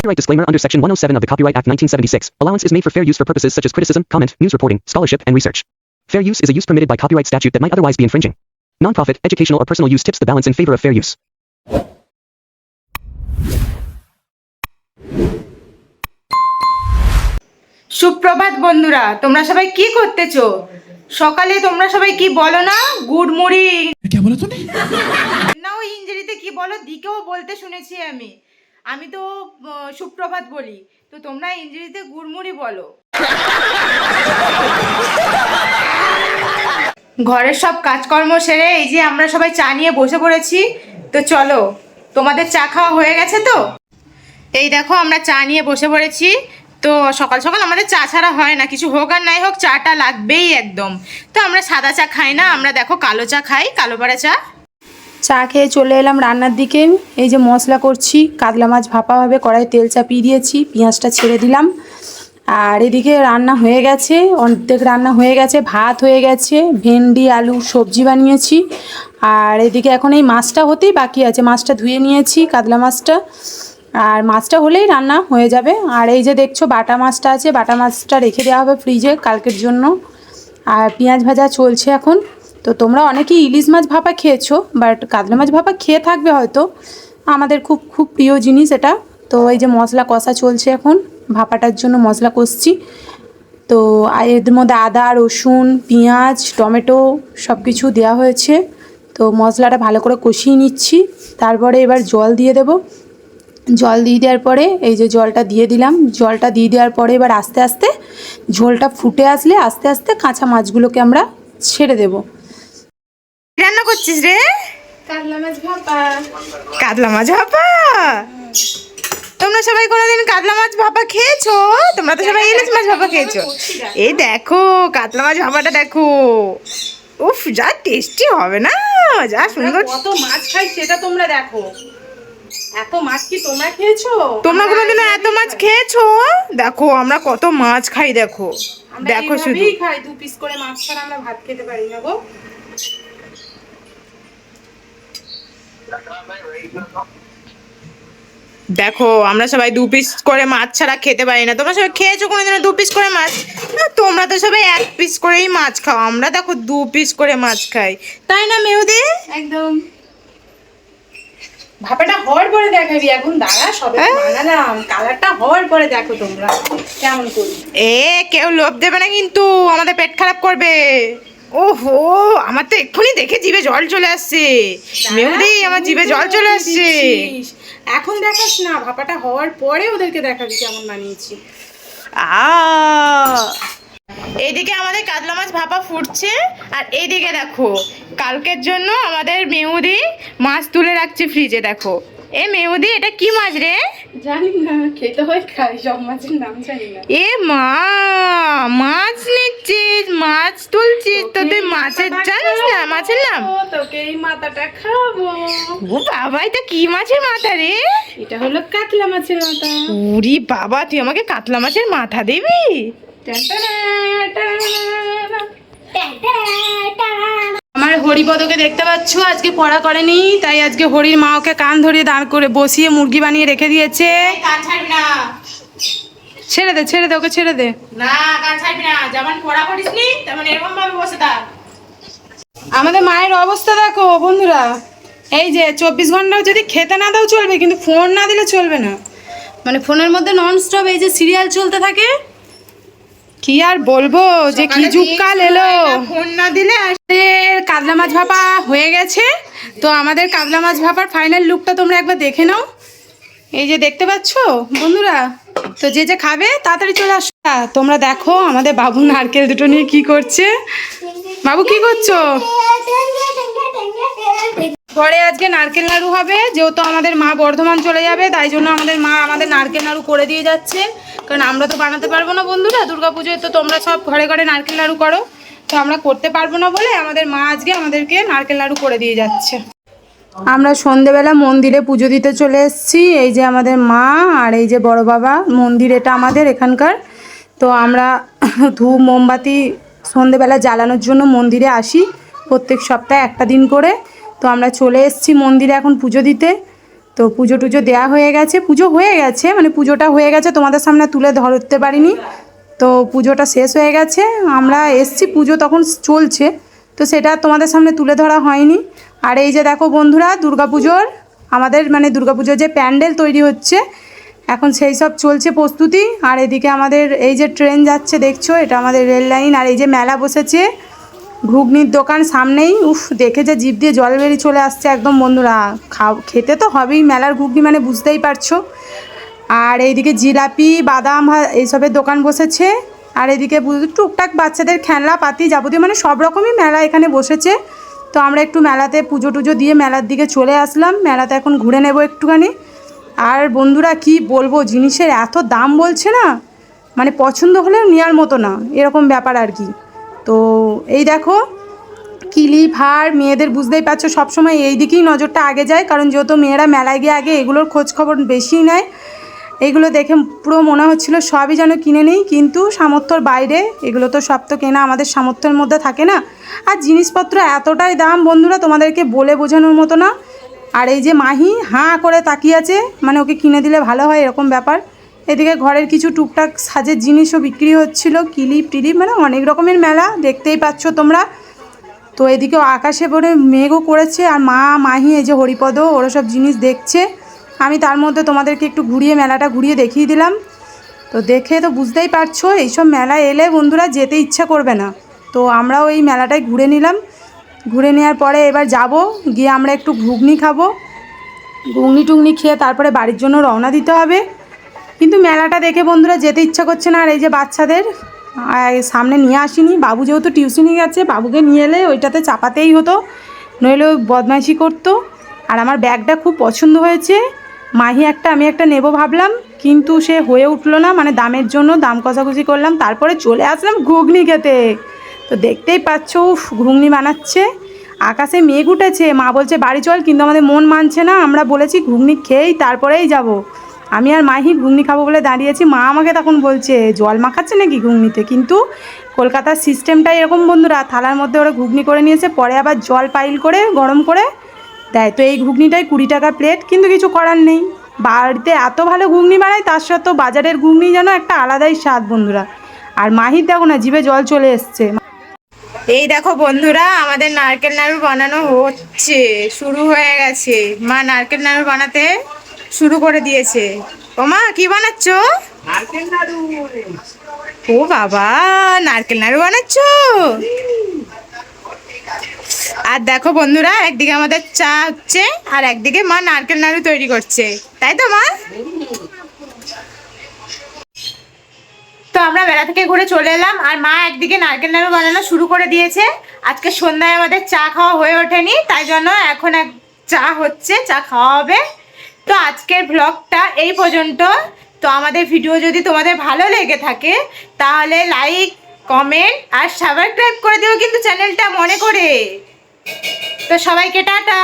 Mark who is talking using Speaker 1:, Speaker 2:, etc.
Speaker 1: Copyright disclaimer under Section 107 of the Copyright Act 1976. Allowance is made for fair use for purposes such as criticism, comment, news reporting, scholarship, and research. Fair use is a use permitted by copyright statute that might otherwise be infringing. Non-profit, educational, or personal use tips the balance in favor of fair use.
Speaker 2: সুপ্রভাত বন্ধুরা, তোমরা সবাই কি করতেছো? সকালে তোমরা সবাই কি বলো না? Good morning.
Speaker 3: क्या बोला तूने?
Speaker 2: না, ওই ইংরেজিতে কি বলো দিকেও বলতে শুনেছি আমি তো সুপ্রভাত বলি, তো তোমরা ইংরেজিতে গুড মর্নিং বলো। ঘরের সব কাজকর্ম সেরে এই যে আমরা সবাই চা নিয়ে বসে পড়েছি। তো চলো, তোমাদের চা খাওয়া হয়ে গেছে তো? এই দেখো আমরা চা নিয়ে বসে পড়েছি। তো সকাল সকাল আমাদের চা ছাড়া হয় না, কিছু হোক আর নাই হোক চাটা লাগবেই একদম। তো আমরা সাদা চা খাই না, আমরা দেখো কালো চা খাই, কালো পাড়া চা।
Speaker 4: চা খেয়ে চলে এলাম রান্নার দিকে। এই যে মশলা করছি, কাতলা মাছ ভাপা হবে, কড়াই তেল চাপিয়ে দিয়েছি, পেঁয়াজটা ছেড়ে দিলাম। আর এদিকে রান্না হয়ে গেছে, অর্ধেক রান্না হয়ে গেছে, ভাত হয়ে গেছে, ভেন্ডি আলু সবজি বানিয়েছি। আর এদিকে এখন এই মাছটা হতেই বাকি আছে, মাছটা ধুয়ে নিয়েছি, কাতলা মাছটা। আর মাছটা হলেই রান্না হয়ে যাবে। আর এই যে দেখছো বাটা মাছটা আছে, বাটা মাছটা রেখে দেওয়া হবে ফ্রিজে কালকের জন্য। আর পেঁয়াজ ভাজা চলছে এখন। তো তোমরা অনেকেই ইলিশ মাছ ভাপা খেয়েছো, বাট কাতলা মাছ ভাপা খেয়ে থাকবে হয়তো, আমাদের খুব খুব প্রিয় জিনিস এটা। তো এই যে মশলা কষা চলছে এখন, ভাপাটার জন্য মশলা কষছি। তো এর মধ্যে আদা রসুন পেঁয়াজ টমেটো সব কিছু দেওয়া হয়েছে। তো মশলাটা ভালো করে কষিয়ে নিচ্ছি, তারপরে এবার জল দিয়ে দেবো। জল দিয়ে দেওয়ার পরে এই যে জলটা দিয়ে দিলাম, জলটা দিয়ে দেওয়ার পরে এবার আস্তে আস্তে ঝোলটা ফুটে আসলে আস্তে আস্তে কাঁচা মাছগুলোকে আমরা ছেড়ে দেব।
Speaker 2: রান্না করছিস রে?
Speaker 4: কাতলা মাছ ভাপা।
Speaker 2: কাতলা মাছ ভাপা? তোমরা সবাই কোনোদিন কাতলা মাছ ভাপা খেয়েছো? তোমরা তো সবাই ইলিশ মাছ ভাপা খেয়েছো। এই দেখো কাতলা মাছ ভাপাটা দেখো, উফ যা টেস্টি হবে না, যা সুন্দর।
Speaker 4: কত মাছ খাই সেটা তোমরা দেখো, এত মাছ কি তোমরা খেয়েছো?
Speaker 2: তোমরা কোনোদিন এত মাছ খেয়েছো? দেখো আমরা কত মাছ খাই, দেখো দেখো শুধু
Speaker 4: খাই, 2 পিস করে মাছ ছাড়া আমরা ভাত খেতে পারি না গো।
Speaker 2: দেখো আমরা সবাই 2 পিস করে মাছ ছাড়া খেতে পারি না। তোমরা সবাই খেয়েছো কোনোদিন 2 পিস করে মাছ? না, তোমরা তো সবাই 1 পিস করেই মাছ খাও, আমরা দেখো 2 পিস করে মাছ খাই, তাই না মেহুদি?
Speaker 4: একদম। ভাপাটা হওয়ার পরে দেখাবি, এখন দাঁড়া সবে বানালাম, কালারটা হওয়ার পরে দেখো তোমরা কেমন করি।
Speaker 2: কেউ লোভ দেবে না কিন্তু, আমাদের পেট খারাপ করবে। ওহো, আমার তো এক্ষুনি দেখে জিভে জল চলে আসছে মেহুদি, আমার জিভে জল চলে আসছে।
Speaker 4: এখন দেখাস না, ভাপাটা হওয়ার পরে ওদেরকে দেখাবি কেমন বানিয়েছি।
Speaker 2: এইদিকে আমাদের কাতলা মাছ ভাপা ফুটছে, আর এইদিকে দেখো কালকের জন্য আমাদের মেহুদি মাছ তুলে রাখছে ফ্রিজে। দেখো এ মেহুদি, এটা কি মাছ রে?
Speaker 4: জানি না, খেতে হয় খাই, সব মাছের নাম জানি না।
Speaker 2: এ মা, মাছ নিচ্ছিস, মাছ তুলছিস, তো তুই মাছের জানিস না মাছের নাম?
Speaker 4: তোকে এই মাথাটা খাবো।
Speaker 2: ও বাবা, এটা কি মাছের মাথা রে?
Speaker 4: এটা হলো কাতলা মাছের মাথা।
Speaker 2: ওরে বাবা, তুই আমাকে কাতলা মাছের মাথা দিবি?
Speaker 4: আমার হরিপদকে দেখতে পাচ্ছ, আজকে পড়া করেনি, তাই আজকে হরির মা ওকে কান ধরিয়ে দাঁড় করে বসিয়ে মুরগি বানিয়ে রেখে দিয়েছে।
Speaker 2: কান ছাড়বি না,
Speaker 4: ছেড়ে দে ছেড়ে দে, ওকে ছেড়ে দে।
Speaker 2: না কান ছাড়বি না, যেমন পড়া করিসনি তেমন এরকম ভাবে বসে থাক।
Speaker 4: আমাদের মায়ের অবস্থা দেখো বন্ধুরা, এই যে 24 ঘন্টাও যদি খেতে না দাও চলবে, কিন্তু ফোন না দিলে চলবে না। মানে ফোনের মধ্যে ননস্টপ এই যে সিরিয়াল চলতে থাকে। কি আর বলবো, যে কি যুগকাল এলো।
Speaker 2: ফোন না দিলে
Speaker 4: কাতলা মাছ ভাপা হয়ে গেছে। তো আমাদের কাতলা মাছ ভাপার ফাইনাল লুকটা তোমরা একবার দেখে নাও। এই যে দেখতে পাচ্ছ বন্ধুরা, তো যে যে খাবে তাড়াতাড়ি চলে আসো। তোমরা দেখো আমাদের বাবু নারকেল দুটো নিয়ে কি করছে। বাবু কি করছো? পরে আজকে নারকেল নাড়ু হবে, যেহেতু আমাদের মা বর্ধমান চলে যাবে, তাই জন্য আমাদের মা আমাদের নারকেল নাড়ু করে দিয়ে যাচ্ছে। কারণ আমরা তো বানাতে পারবো না বন্ধুরা, দুর্গাপুজোয় তো তোমরা সব ঘরে ঘরে নারকেল নাড়ু করো, তো আমরা করতে পারবো না বলে আমাদের মা আজকে আমাদেরকে নারকেল নাড়ু করে দিয়ে যাচ্ছে। আমরা সন্ধেবেলা মন্দিরে পুজো দিতে চলে এসেছি। এই যে আমাদের মা আর এই যে বড় বাবা, মন্দির এটা আমাদের এখানকার। তো আমরা ধূপ মোমবাতি সন্ধেবেলা জ্বালানোর জন্য মন্দিরে আসি প্রত্যেক সপ্তাহে একটা দিন করে। তো আমরা চলে এসেছি মন্দিরে এখন পুজো দিতে। তো পুজো টুজো দেওয়া হয়ে গেছে, পুজো হয়ে গেছে, মানে পুজোটা হয়ে গেছে, তোমাদের সামনে তুলে ধরতে পারিনি। তো পুজোটা শেষ হয়ে গেছে, আমরা এসছি, পুজো তখন চলছে, তো সেটা তোমাদের সামনে তুলে ধরা হয়নি। আর এই যে দেখো বন্ধুরা, দুর্গাপুজোর আমাদের মানে দুর্গাপুজোর যে প্যান্ডেল তৈরি হচ্ছে এখন, সেই সব চলছে প্রস্তুতি। আর এদিকে আমাদের এই যে ট্রেন যাচ্ছে দেখছো, এটা আমাদের রেল লাইন। আর এই যে মেলা বসেছে, ঘুগনির দোকান সামনেই, উফ দেখে যে জিভ দিয়ে জল বেরিয়ে চলে আসছে একদম বন্ধুরা। খেতে তো হবেই, মেলার ঘুগনি মানে বুঝতেই পারছো। আর এইদিকে জিলাপি, বাদাম এইসবের দোকান বসেছে। আর এদিকে টুকটাক বাচ্চাদের খেলনা পাতি যাবতীয় মানে সব রকমই মেলা এখানে বসেছে। তো আমরা একটু মেলাতে পুজো টুজো দিয়ে মেলার দিকে চলে আসলাম, মেলাতে এখন ঘুরে নেব একটুখানি। আর বন্ধুরা কি বলবো, জিনিসের এত দাম বলছে না, মানে পছন্দ হলেও নেওয়ার মতো না, এরকম ব্যাপার আর কি। তো এই দেখো ক্লিপ, হার, মেয়েদের বুঝতেই পারছো সবসময় এই দিকেই নজরটা আগে যায়, কারণ যেহেতু মেয়েরা মেলায় গিয়ে আগে এগুলোর খোঁজ খবর বেশি নেয়। এইগুলো দেখে পুরো মনে হচ্ছিল সবই যেন কিনে নিই, কিন্তু সামর্থ্যর বাইরে, এগুলো তো সব তো কেনা আমাদের সামর্থ্যের মধ্যে থাকে না। আর জিনিসপত্র এতটাই দাম বন্ধুরা, তোমাদেরকে বলে বোঝানোর মতো না। আর এই যে মাহি হাঁ করে তাকিয়ে আছে, মানে ওকে কিনে দিলে ভালো হয় এরকম ব্যাপার। এদিকে ঘরের কিছু টুকটাক সাজের জিনিসও বিক্রি হচ্ছিল, ক্লিপ টিলিপ, মানে অনেক রকমের মেলা দেখতেই পাচ্ছ তোমরা। তো এদিকেও আকাশে পরে মেঘও করেছে, আর মা মাহি এই যে হরিপদ ওরা সব জিনিস দেখছে। আমি তার মধ্যে তোমাদেরকে একটু ঘুরিয়ে মেলাটা ঘুরিয়ে দেখিয়ে দিলাম। তো দেখে তো বুঝতেই পারছো এইসব মেলায় এলে বন্ধুরা যেতে ইচ্ছা করবে না। তো আমরাও এই মেলাটায় ঘুরে নিলাম, ঘুরে নেওয়ার পরে এবার যাব, গিয়ে আমরা একটু ঘুগনি খাবো, ঘুগনি টুগনি খেয়ে তারপরে বাড়ির জন্য রওনা দিতে হবে। কিন্তু মেলাটা দেখে বন্ধুরা যেতে ইচ্ছা করছে না। আর এই যে বাচ্চাদের সামনে নিয়ে আসিনি, বাবু যেহেতু টিউশনি গেছে, বাবুকে নিয়ে এলে ওইটাতে চাপাতেই হতো, নইলে বদমাইশি করতো। আর আমার ব্যাগটা খুব পছন্দ হয়েছে, মাহি একটা আমি একটা নেব ভাবলাম, কিন্তু সে হয়ে উঠলো না, মানে দামের জন্য দাম কষাকষি করলাম, তারপরে চলে আসলাম ঘুগনি খেতে। তো দেখতেই পাচ্ছ ঘুগনি বানাচ্ছে, আকাশে মেঘ উঠেছে, মা বলছে বাড়ি চল, কিন্তু আমাদের মন মানছে না, আমরা বলেছি ঘুগনি খেয়েই তারপরেই যাব। আমি আর মাহি ঘুগনি খাবো বলে দাঁড়িয়েছি, মা আমাকে তখন বলছে জল মাখাচ্ছে নাকি ঘুগনিতে, কিন্তু কলকাতার সিস্টেমটাই এরকম বন্ধুরা, থালার মধ্যে ওরা ঘুগনি করে নিয়েছে, পরে আবার জল পাইল করে গরম করে দেয়। তো এই ঘুগনিটাই 20 টাকা প্লেট, কিন্তু কিছু করার নেই, বাড়িতে এত ভালো ঘুগনি বানায়, তার সত্ত্বেও বাজারের ঘুগনি যেন একটা আলাদাই স্বাদ বন্ধুরা। আর মাহির দেখো না জিভে জল চলে এসছে।
Speaker 2: এই দেখো বন্ধুরা, আমাদের নারকেল নাড়ু বানানো হচ্ছে, শুরু হয়ে গেছে, মা নারকেল নাড়ু বানাতে শুরু করে দিয়েছে। ও মা কি বানাচ্ছ?
Speaker 3: নারকেল নাড়ু।
Speaker 2: ও বাবা, নারকেল নাড়ু বানাচ্ছ। আর দেখো বন্ধুরা, একদিকে আমাদের চা হচ্ছে আর একদিকে মা নারকেল নাড়ু তৈরি করছে, তাই তো মা? তো আমরা মেলা থেকে ঘুরে চলে এলাম, আর মা একদিকে নারকেল নাড়ু বানানো শুরু করে দিয়েছে। আজকে সন্ধ্যায় আমাদের চা খাওয়া হয়ে ওঠেনি, তাই জন্য এখন চা হচ্ছে, চা খাওয়া হবে। তো আজকের ব্লগটা এই পর্যন্ত। তো আমাদের ভিডিও যদি তোমাদের ভালো লেগে থাকে তাহলে লাইক, কমেন্ট আর সাবস্ক্রাইব করে দিও কিন্তু চ্যানেলটা মনে করে। তো সবাইকে টাটা।